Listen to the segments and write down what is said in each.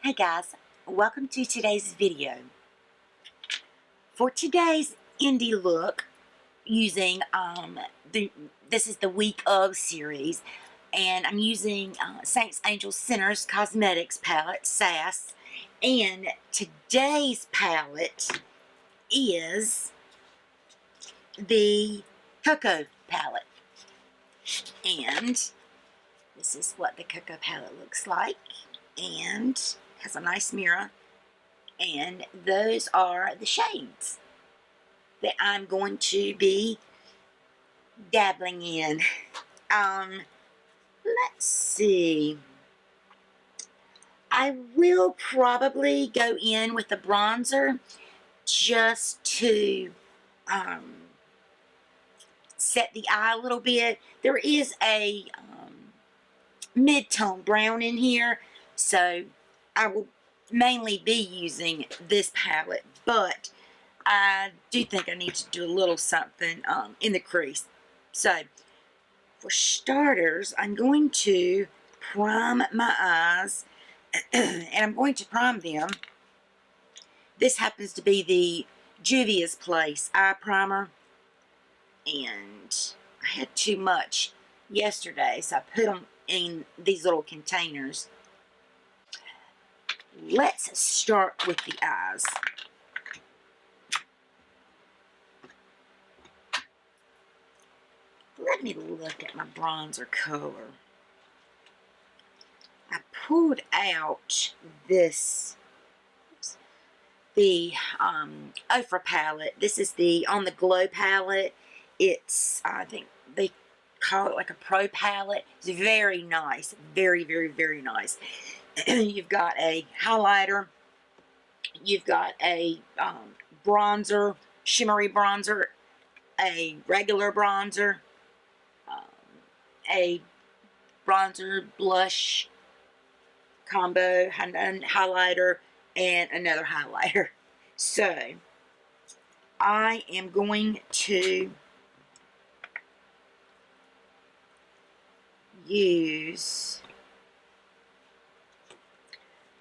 Hey guys, welcome to today's video. For today's indie look, using this is the Week of series, and I'm using Saints Angels Sinners Cosmetics palette, SAS, and today's palette is the Coco palette, and this is what the Coco palette looks like, and has a nice mirror. And those are the shades that I'm going to be dabbling in. Let's see. I will probably go in with the bronzer just to set the eye a little bit. There is a mid-tone brown in here, so I will mainly be using this palette, but I do think I need to do a little something in the crease. So for starters, I'm going to prime my eyes, and I'm going to prime them. This happens to be the Juvia's Place eye primer, and I had too much yesterday, so I put them in these little containers. Let's start with the eyes. Let me look at my bronzer color. I pulled out the Ofra palette. This is the On the Glow palette. It's, I think they call it like a pro palette. It's very nice. Very, very, very nice. You've got a highlighter. You've got a bronzer, shimmery bronzer, a regular bronzer, a bronzer blush combo, and highlighter, and another highlighter. So I am going to use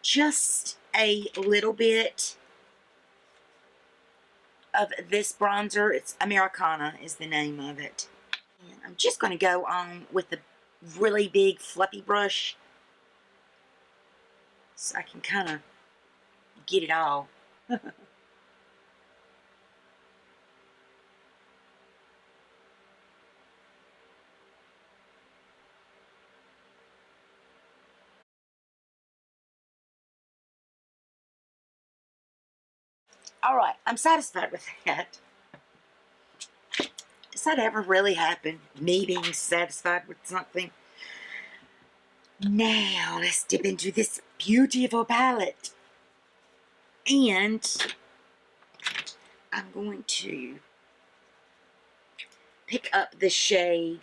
just a little bit of this bronzer. It's Americana is the name of it. And I'm just going to go on with the really big fluffy brush so I can kind of get it all. Alright, I'm satisfied with that. Does that ever really happen? Me being satisfied with something? Now, let's dip into this beautiful palette. And I'm going to pick up the shade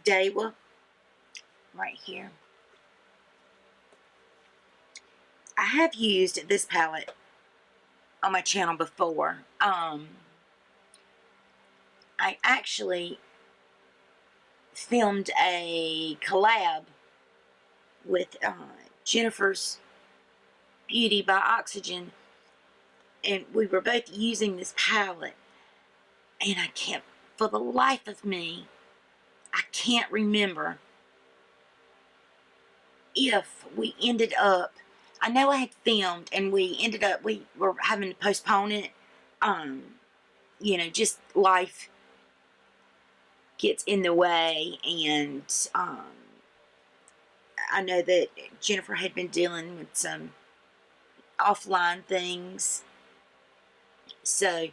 Dewy right here. I have used this palette on my channel before. I actually filmed a collab with Jennifer's Beauty by Oxygen, and we were both using this palette, and I can't, for the life of me, I can't remember if we ended up, I know I had filmed and we were having to postpone it. You know, just life gets in the way, and I know that Jennifer had been dealing with some offline things, so,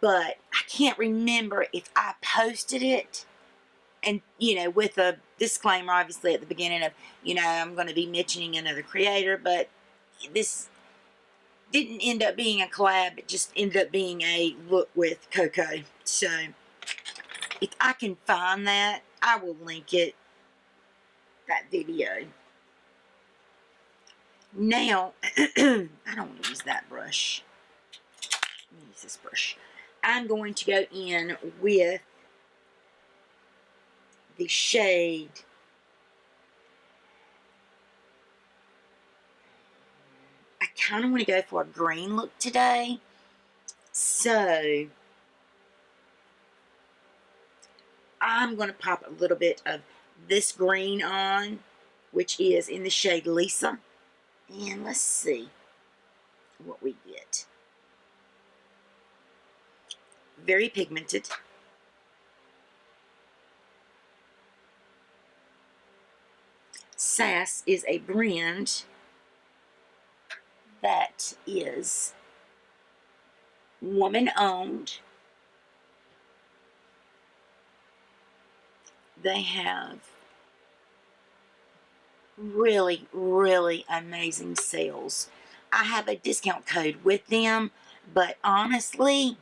but I can't remember if I posted it, and, you know, with a disclaimer, obviously, at the beginning of, you know, I'm going to be mentioning another creator, but this didn't end up being a collab. It just ended up being a look with Coco. So, if I can find that, I will link it, that video. Now, I don't want to use that brush. Let me use this brush. I'm going to go in with the shade kind of want to go for a green look today. So I'm going to pop a little bit of this green on, which is in the shade Lisa. And let's see what we get. Very pigmented. SAS is a brand that is woman-owned. They have really, really amazing sales. I have a discount code with them, but honestly,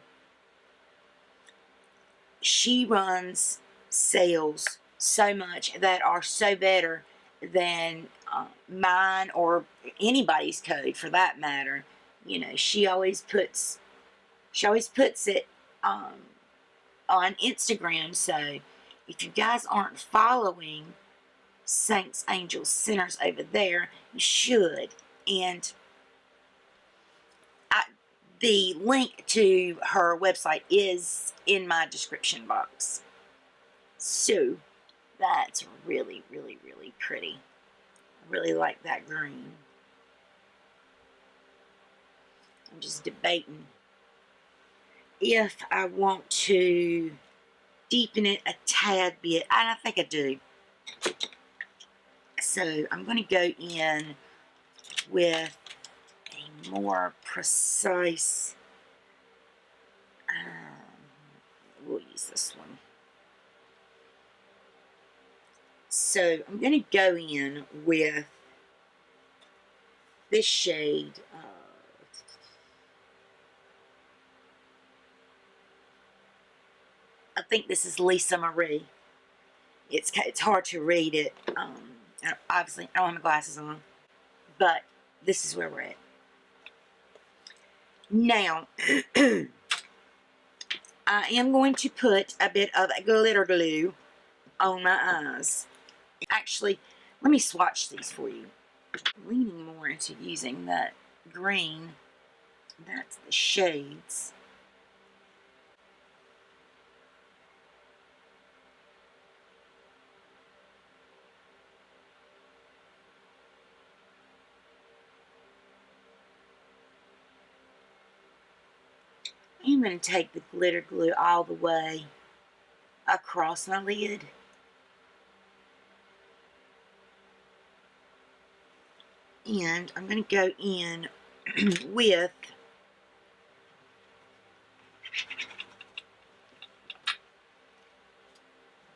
she runs sales so much that are so better than mine or anybody's code for that matter. You know, she always puts it on Instagram. So if you guys aren't following Saints, Angels, Sinners over there, you should. And the link to her website is in my description box. So that's really, really, really pretty. I really like that green. I'm just debating if I want to deepen it a tad bit. And I think I do. So I'm going to go in with a more precise, we'll use this one. So I'm going to go in with this shade. I think this is Lisa Marie. It's hard to read it. Obviously, I don't have my glasses on. But this is where we're at. Now, I am going to put a bit of glitter glue on my eyes. Actually, let me swatch these for you. I'm leaning more into using that green. That's the shades. I'm going to take the glitter glue all the way across my lid. And I'm going to go in with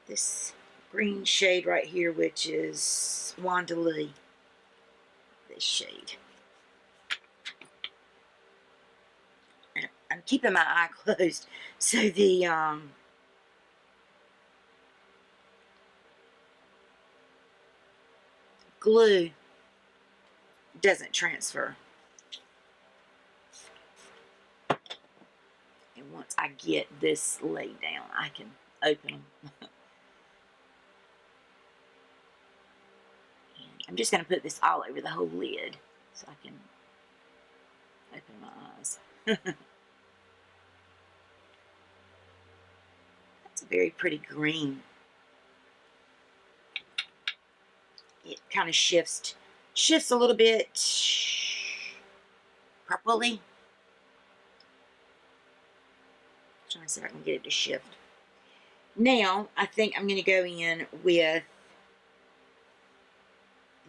this green shade right here, which is Wanda Lee. This shade. And I'm keeping my eye closed so the glue doesn't transfer. And once I get this laid down, I can open them. I'm just going to put this all over the whole lid so I can open my eyes. That's a very pretty green. It kind of shifts a little bit purpley. Trying to see if I can get it to shift. Now, I think I'm going to go in with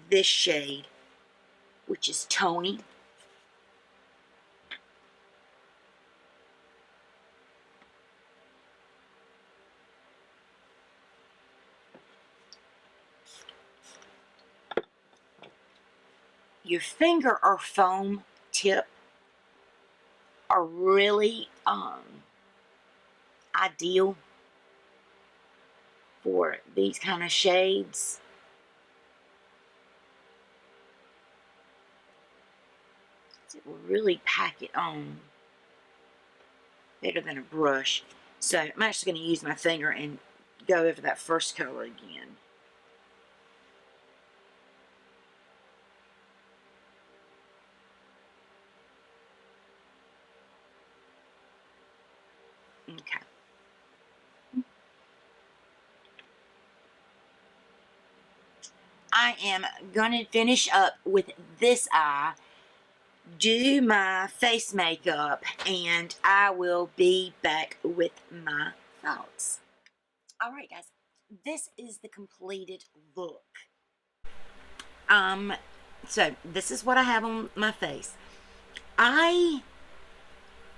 this shade, which is Tony. Your finger or foam tip are really ideal for these kind of shades. It will really pack it on better than a brush. So I'm actually going to use my finger and go over that first color again. Okay. I am gonna finish up with this eye, do my face makeup, and I will be back with my thoughts. Alright guys, this is the completed look. So this is what I have on my face. I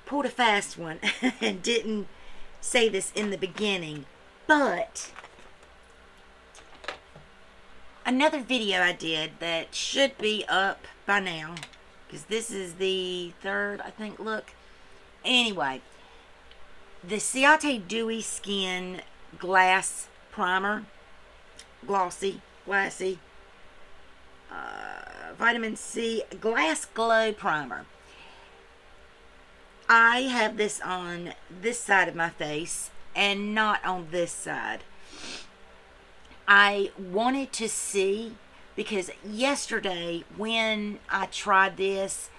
pulled a fast one and didn't say this in the beginning, but another video I did that should be up by now, because this is the third, I think, look. Anyway, the SAS Dewy Skin Glass Primer, Glossy, Glassy, Vitamin C Glass Glow Primer. I have this on this side of my face and not on this side. I wanted to see, because yesterday when I tried this,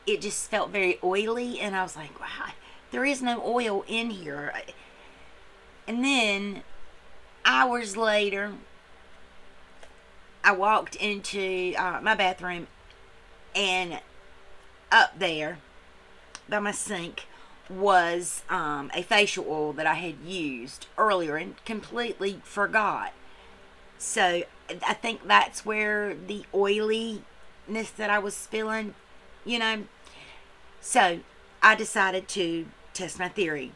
it just felt very oily, and I was like, wow, there is no oil in here. And then hours later, I walked into my bathroom, and up there by my sink was a facial oil that I had used earlier and completely forgot. So I think that's where the oiliness that I was feeling, you know. So I decided to test my theory.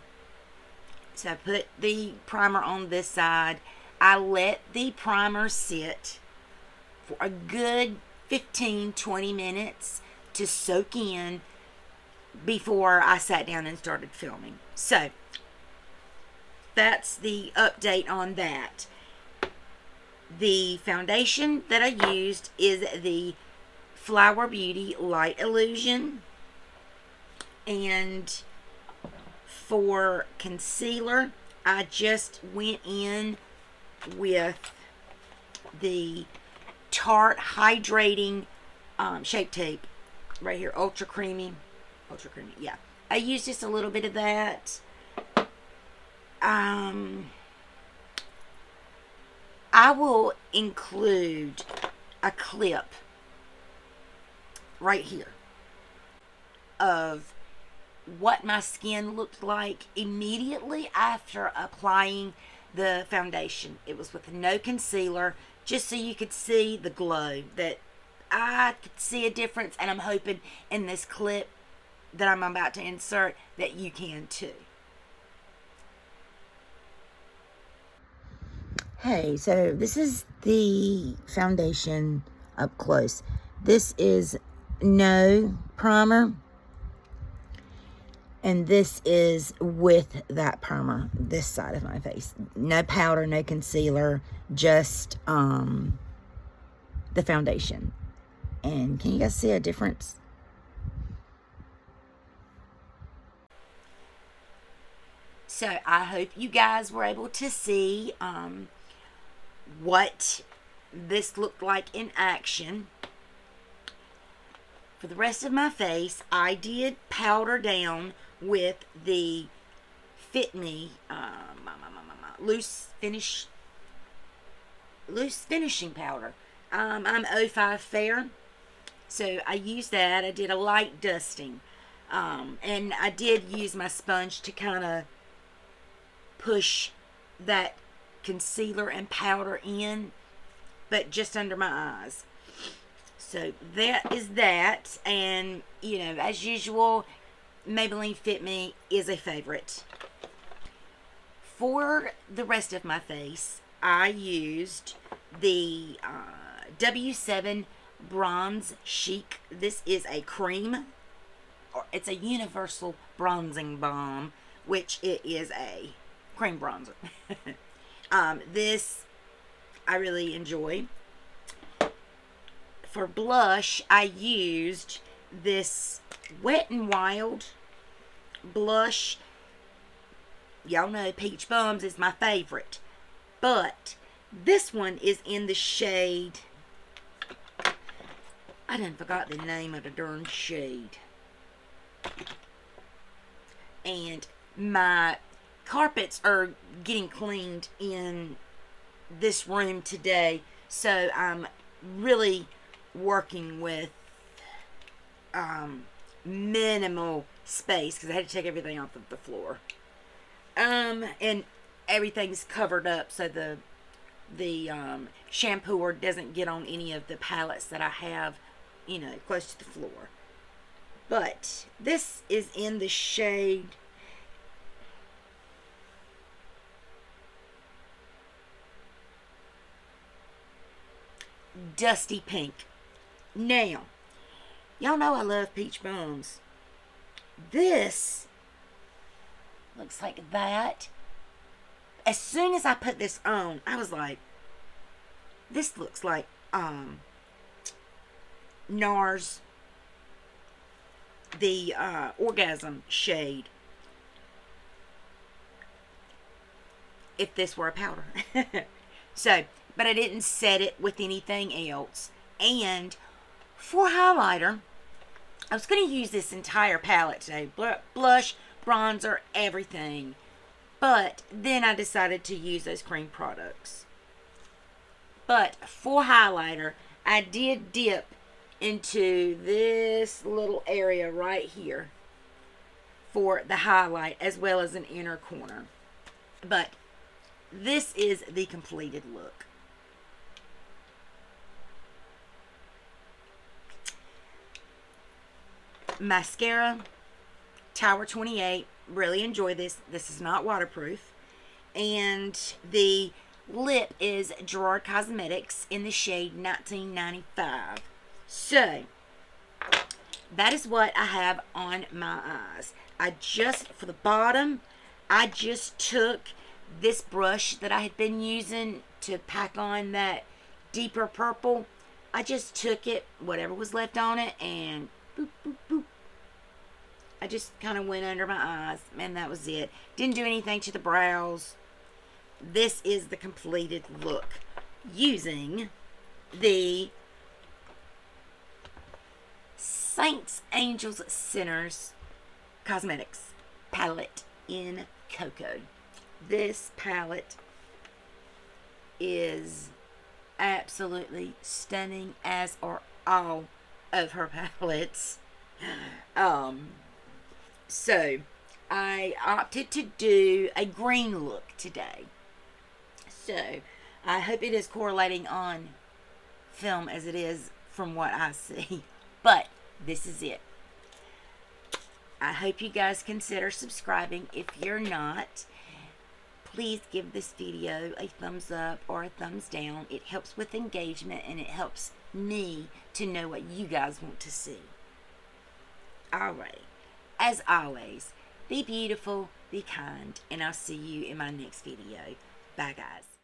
So I put the primer on this side. I let the primer sit for a good 15-20 minutes to soak in before I sat down and started filming. So that's the update on that. The foundation that I used is the Flower Beauty Light Illusion. And for concealer, I just went in with the Tarte Hydrating Shape Tape right here, ultra creamy, yeah. I used just a little bit of that. I will include a clip right here of what my skin looked like immediately after applying the foundation. It was with no concealer, just so you could see the glow, that I could see a difference, and I'm hoping in this clip that I'm about to insert that you can too. Hey, so this is the foundation up close. This is no primer, and this is with that primer, this side of my face. No powder, no concealer, just the foundation. And can you guys see a difference? So I hope you guys were able to see what this looked like in action. For the rest of my face, I did powder down with the Fit Me loose finishing powder. I'm 05 Fair, so I used that. I did a light dusting, and I did use my sponge to kind of push that concealer and powder in, but just under my eyes. So that is that. And you know, as usual, Maybelline Fit Me is a favorite. For the rest of my face, I used the W7 Bronze Chic. This is a cream, or it's a universal bronzing balm, which it is a cream bronzer. This I really enjoy. For blush, I used this Wet n Wild blush. Y'all know Peach Bums is my favorite, but this one is in the shade, I done forgot the name of the darn shade. And my carpets are getting cleaned in this room today, so I'm really working with minimal space because I had to take everything off of the floor. And everything's covered up so the shampooer doesn't get on any of the palettes that I have, you know, close to the floor. But this is in the shade Dusty Pink. Now, y'all know I love peach balms. This looks like that. As soon as I put this on, I was like, this looks like Nars, the Orgasm shade, if this were a powder. So, but I didn't set it with anything else. And for highlighter, I was going to use this entire palette today. Blush, bronzer, everything. But then I decided to use those cream products. But for highlighter, I did dip into this little area right here for the highlight as well as an inner corner. But this is the completed look. Mascara, Tower 28. Really enjoy this. This is not waterproof. And the lip is Gerard Cosmetics in the shade 1995. So, that is what I have on my eyes. For the bottom, I just took this brush that I had been using to pack on that deeper purple. I just took it, whatever was left on it, and boop, boop, boop. I just kind of went under my eyes, and that was it. Didn't do anything to the brows. This is the completed look using the Saints, Angels, Sinners Cosmetics palette in Cocoa. This palette is absolutely stunning, as are all of her palettes. So I opted to do a green look today. So I hope it is correlating on film as it is from what I see. But this is it. I hope you guys consider subscribing. If you're not, please give this video a thumbs up or a thumbs down. It helps with engagement, and it helps me to know what you guys want to see. Alright, as always, be beautiful, be kind, and I'll see you in my next video. Bye, guys.